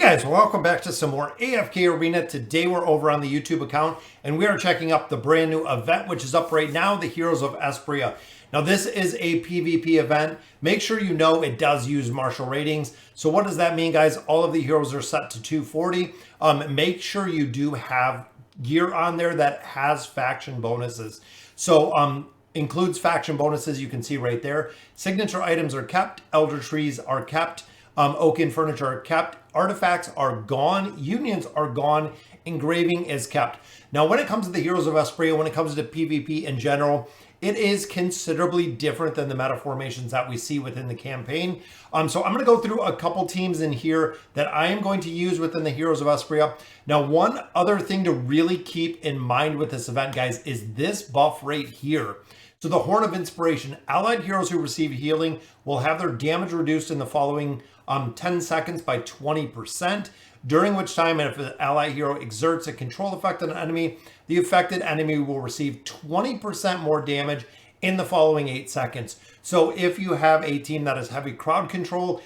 Guys, welcome back to some more AFK Arena. Today we're over on the YouTube account and we are checking up the brand new event which is up right now, the Heroes of Esperia. Now this is a PvP event. Make sure you know it does use martial ratings. So what does that mean, guys? All of the heroes are set to 240. Make sure you do have gear on there that has faction bonuses. So includes faction bonuses, you can see right there. Signature items are kept, elder trees are kept, oaken furniture are kept, artifacts are gone, unions are gone, engraving is kept. Now, when it comes to the Heroes of Esperia, when it comes to PvP in general, it is considerably different than the meta formations that we see within the campaign. So I'm going to go through a couple teams in here that I am going to use within the Heroes of Esperia. Now, one other thing to really keep in mind with this event, guys, is this buff right here. So the Horn of Inspiration, allied heroes who receive healing will have their damage reduced in the following 10 seconds by 20%, during which time if an allied hero exerts a control effect on an enemy, the affected enemy will receive 20% more damage in the following 8 seconds. So if you have a team that has heavy crowd control,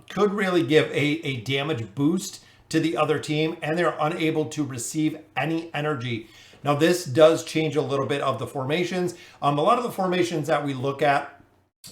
could really give a damage boost to the other team and they're unable to receive any energy. Now, this does change a little bit of the formations. A lot of the formations that we look at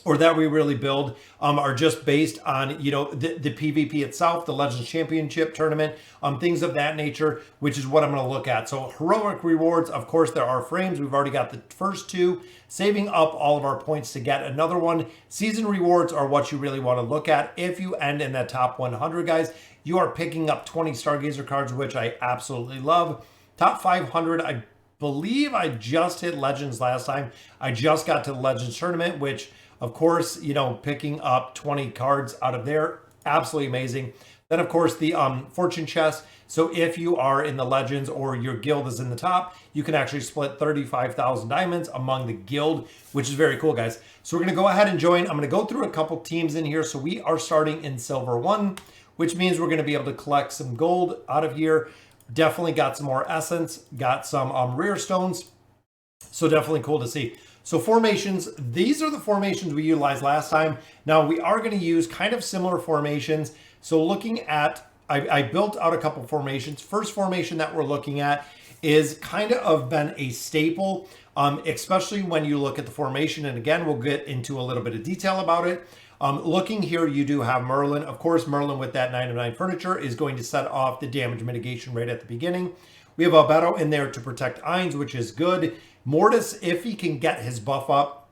or that we really build are just based on, you know, the PvP itself, the Legends Championship tournament, things of that nature, which is what I'm going to look at. So heroic rewards, of course, there are frames. We've already got the first two, saving up all of our points to get another one. Season rewards are what you really want to look at. If you end in that top 100, guys, you are picking up 20 Stargazer cards, which I absolutely love. Top 500, I believe I just hit Legends last time. I just got to the Legends tournament, which, of course, you know, picking up 20 cards out of there, absolutely amazing. Then, of course, the Fortune Chest. So if you are in the Legends or your guild is in the top, you can actually split 35,000 diamonds among the guild, which is very cool, guys. So we're going to go ahead and join. I'm going to go through a couple teams in here. So we are starting in Silver 1, which means we're going to be able to collect some gold out of here. Definitely got some more essence, got some rare stones. So definitely cool to see. So formations, these are the formations we utilized last time. Now we are going to use kind of similar formations. So looking at, I built out a couple formations. First formation that we're looking at is kind of been a staple, especially when you look at the formation. And again, we'll get into a little bit of detail about it. Looking here, you do have Merlin. Of course, Merlin with that 9 of 9 furniture is going to set off the damage mitigation right at the beginning. We have Albedo in there to protect Ainz, which is good. Mortis, if he can get his buff up,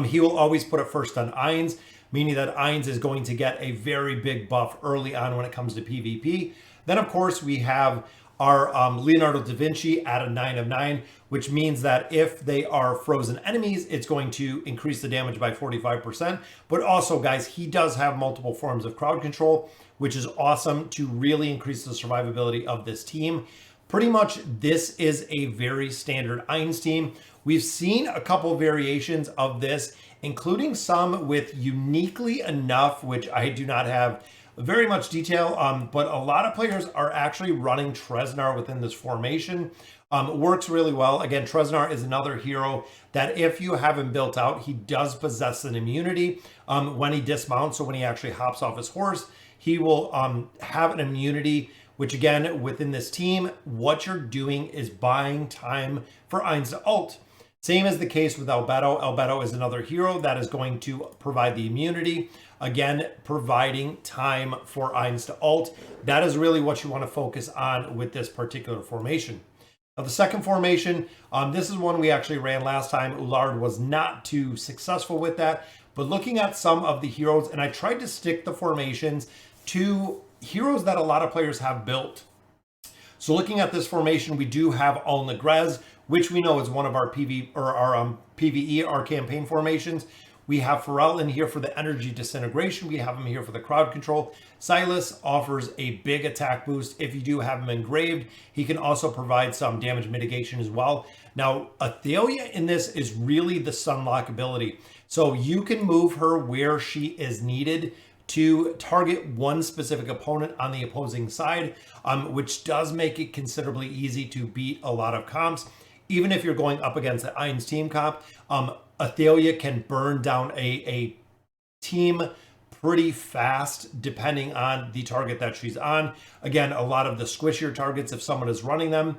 he will always put it first on Ainz, meaning that Ainz is going to get a very big buff early on when it comes to PvP. Then, of course, we have our Leonardo da Vinci at a 9 of 9, which means that if they are frozen enemies, it's going to increase the damage by 45%. But also, guys, he does have multiple forms of crowd control, which is awesome to really increase the survivability of this team. Pretty much, this is a very standard Ainz team. We've seen a couple variations of this, including some with uniquely enough, which I do not have very much detail, but a lot of players are actually running Treznar within this formation. Works really well. Again, Treznar is another hero that if you have him built out, he does possess an immunity when he dismounts. So when he actually hops off his horse, he will have an immunity, which again, within this team, what you're doing is buying time for Ainz to ult. Same as the case with Albedo. Albedo is another hero that is going to provide the immunity. Again, providing time for Ainz to ult. That is really what you want to focus on with this particular formation. Now, the second formation, this is one we actually ran last time. Ullard was not too successful with that. But looking at some of the heroes, and I tried to stick the formations to heroes that a lot of players have built. So looking at this formation, we do have Al Negrez, which we know is one of our PvE, our campaign formations. We have Pharrell in here for the energy disintegration. We have him here for the crowd control. Silas offers a big attack boost. If you do have him engraved, he can also provide some damage mitigation as well. Now, Athalia in this is really the Sunlock ability. So you can move her where she is needed to target one specific opponent on the opposing side, which does make it considerably easy to beat a lot of comps. Even if you're going up against the Ainz team comp, Athalia can burn down a team pretty fast depending on the target that she's on. Again, a lot of the squishier targets, if someone is running them,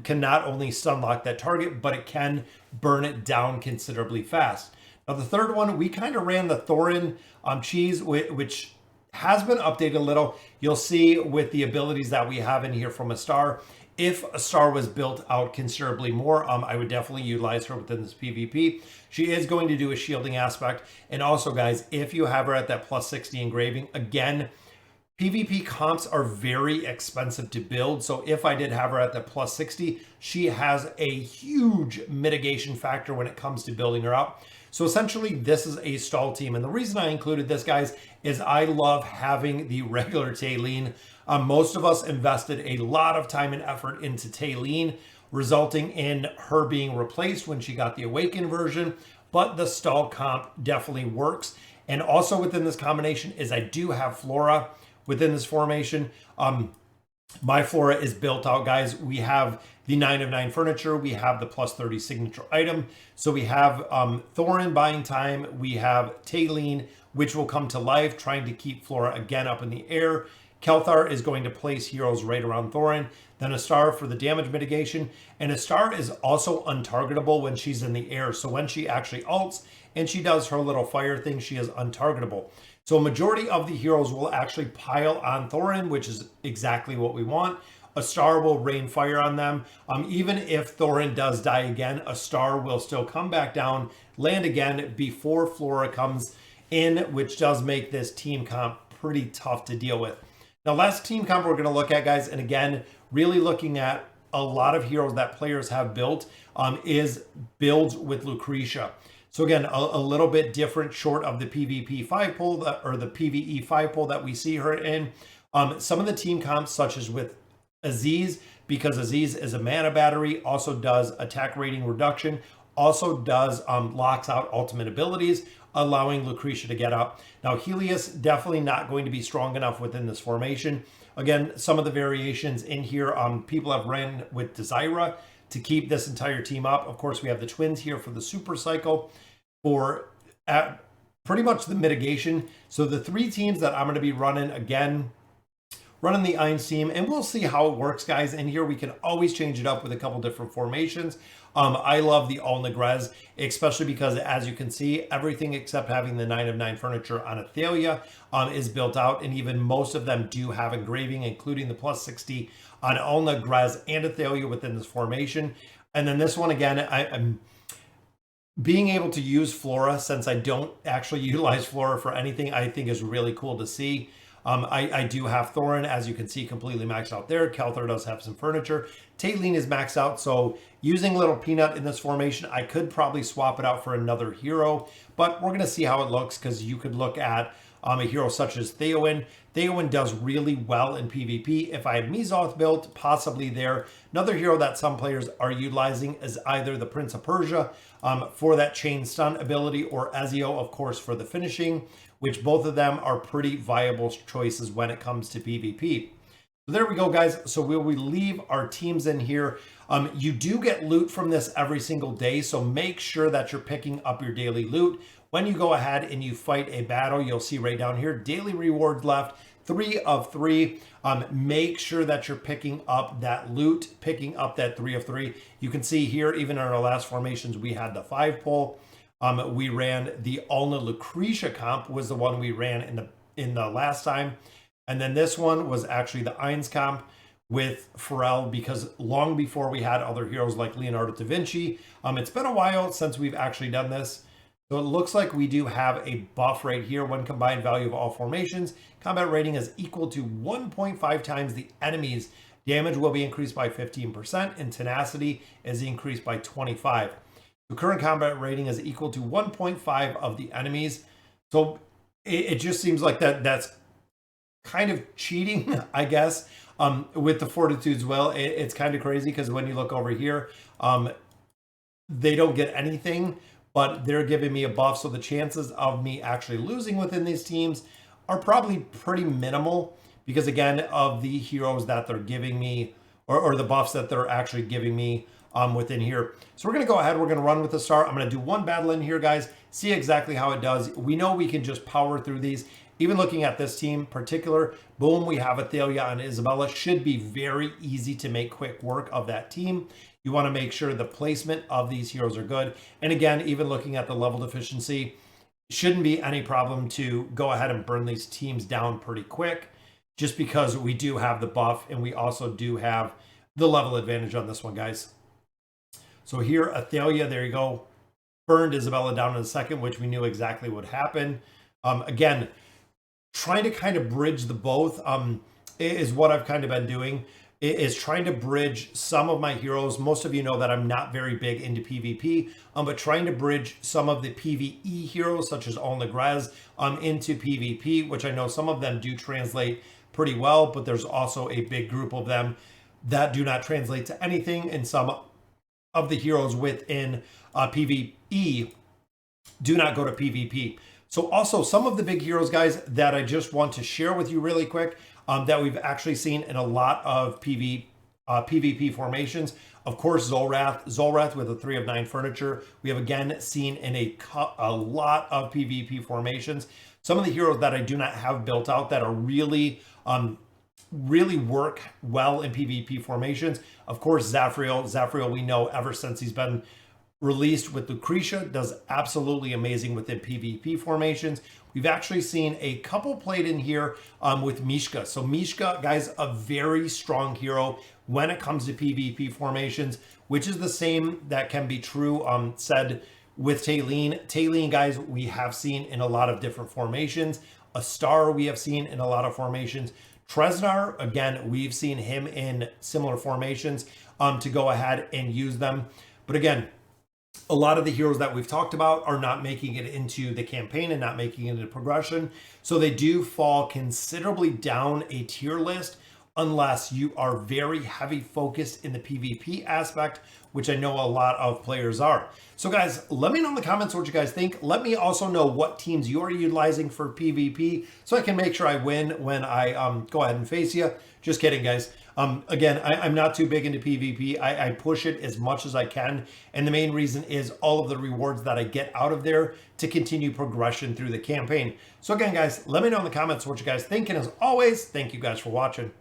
can not only stun lock that target, but it can burn it down considerably fast. Now, the third one, we kind of ran the Thorin cheese, which has been updated a little. You'll see with the abilities that we have in here from a star. If a star was built out considerably more, I would definitely utilize her within this PvP. She is going to do a shielding aspect. And also, guys, if you have her at that plus 60 engraving, again, PvP comps are very expensive to build. So if I did have her at the plus 60, she has a huge mitigation factor when it comes to building her up. So essentially, this is a stall team. And the reason I included this, guys, is I love having the regular Taylene. Most of us invested a lot of time and effort into Taylene, resulting in her being replaced when she got the Awakened version. But the stall comp definitely works. And also within this combination is I do have Flora within this formation. My Flora is built out, guys. We have the 9 of 9 furniture. We have the plus 30 signature item. So we have Thorin buying time. We have Taylene, which will come to life, trying to keep Flora again up in the air. Kelthar is going to place heroes right around Thorin. Then a star for the damage mitigation. And a star is also untargetable when she's in the air. So when she actually ults and she does her little fire thing, she is untargetable. So a majority of the heroes will actually pile on Thorin, which is exactly what we want. A star will rain fire on them. Even if Thorin does die again, a star will still come back down, land again before Flora comes in, which does make this team comp pretty tough to deal with. Now, last team comp we're going to look at, guys, and again, really looking at a lot of heroes that players have built, is builds with Lucretia. So again, a little bit different, short of the PvP 5 pull or the PvE 5 pull that we see her in. Some of the team comps, such as with Aziz, because Aziz is a mana battery, also does attack rating reduction, also does locks out ultimate abilities, allowing Lucretia to get up. Now, Helios definitely not going to be strong enough within this formation. Again, some of the variations in here, people have ran with Desira to keep this entire team up. Of course, we have the twins here for the super cycle for pretty much the mitigation. So the three teams that I'm going to be running, again, running the Ainz team, and we'll see how it works, guys. And here we can always change it up with a couple different formations. I love the all Negrez, especially because, as you can see, everything except having the 9 of 9 furniture on Athalia is built out, and even most of them do have engraving, including the plus 60 on all Negrez and Athalia within this formation. And then this one, again, I'm being able to use Flora, since I don't actually utilize Flora for anything, I think is really cool to see. I do have Thorin, as you can see, completely maxed out there. Kelthar does have some furniture. Taylene is maxed out, so using Little Peanut in this formation, I could probably swap it out for another hero, but we're going to see how it looks, because you could look at a hero such as Theowen. Theowen does really well in PvP. If I had Mizoth built, possibly there. Another hero that some players are utilizing is either the Prince of Persia for that chain stun ability, or Ezio, of course, for the finishing, which both of them are pretty viable choices when it comes to PvP. So there we go, guys. So we leave our teams in here. You do get loot from this every single day, so make sure that you're picking up your daily loot. When you go ahead and you fight a battle, you'll see right down here, daily rewards left, 3 of 3. Make sure that you're picking up that loot, picking up that 3 of 3. You can see here, even in our last formations, we had the 5 pull. We ran the Alna Lucretia comp, was the one we ran in the last time. And then this one was actually the Ainz comp with Pharrell, because long before we had other heroes like Leonardo da Vinci. It's been a while since we've actually done this. So it looks like we do have a buff right here. When combined value of all formations, combat rating is equal to 1.5 times the enemy's damage will be increased by 15%, and tenacity is increased by 25%. The current combat rating is equal to 1.5 of the enemies. So it just seems like that's kind of cheating, I guess, with the Fortitude's Will. It's kind of crazy, because when you look over here, they don't get anything, but they're giving me a buff. So the chances of me actually losing within these teams are probably pretty minimal, because, again, of the heroes that they're giving me, or the buffs that they're actually giving me, within here. So we're going to go ahead. We're going to run with the star. I'm going to do one battle in here, guys. See exactly how it does. We know we can just power through these. Even looking at this team in particular, boom, we have Athalia and Isabella. Should be very easy to make quick work of that team. You want to make sure the placement of these heroes are good. And again, even looking at the level deficiency, shouldn't be any problem to go ahead and burn these teams down pretty quick, just because we do have the buff and we also do have the level advantage on this one, guys. So here, Athalia, there you go. Burned Isabella down in a second, which we knew exactly would happen. Again, trying to kind of bridge the both is what I've kind of been doing, is trying to bridge some of my heroes. Most of you know that I'm not very big into PvP, but trying to bridge some of the PvE heroes, such as Olnegrez, into PvP, which I know some of them do translate pretty well, but there's also a big group of them that do not translate to anything, and some of the heroes within PvE do not go to PvP. So also some of the big heroes, guys, that I just want to share with you really quick, that we've actually seen in a lot of PvP formations. Of course, Zolrath with a 3 of 9 furniture. We have again seen in a lot of PvP formations. Some of the heroes that I do not have built out that are really work well in PvP formations. Of course, Zafriel. Zafriel, we know ever since he's been released with Lucretia, does absolutely amazing within PvP formations. We've actually seen a couple played in here with Mishka. So Mishka, guys, a very strong hero when it comes to PvP formations, which is the same that can be true said with Taylene. Taylene, guys, we have seen in a lot of different formations. A star we have seen in a lot of formations. Treznar, again, we've seen him in similar formations to go ahead and use them. But again, a lot of the heroes that we've talked about are not making it into the campaign and not making it into progression. So they do fall considerably down a tier list unless you are very heavy focused in the PvP aspect, which I know a lot of players are. So guys, let me know in the comments what you guys think. Let me also know what teams you are utilizing for PvP so I can make sure I win when I go ahead and face you. Just kidding, guys. Again, I'm not too big into PvP. I push it as much as I can. And the main reason is all of the rewards that I get out of there to continue progression through the campaign. So again, guys, let me know in the comments what you guys think. And as always, thank you guys for watching.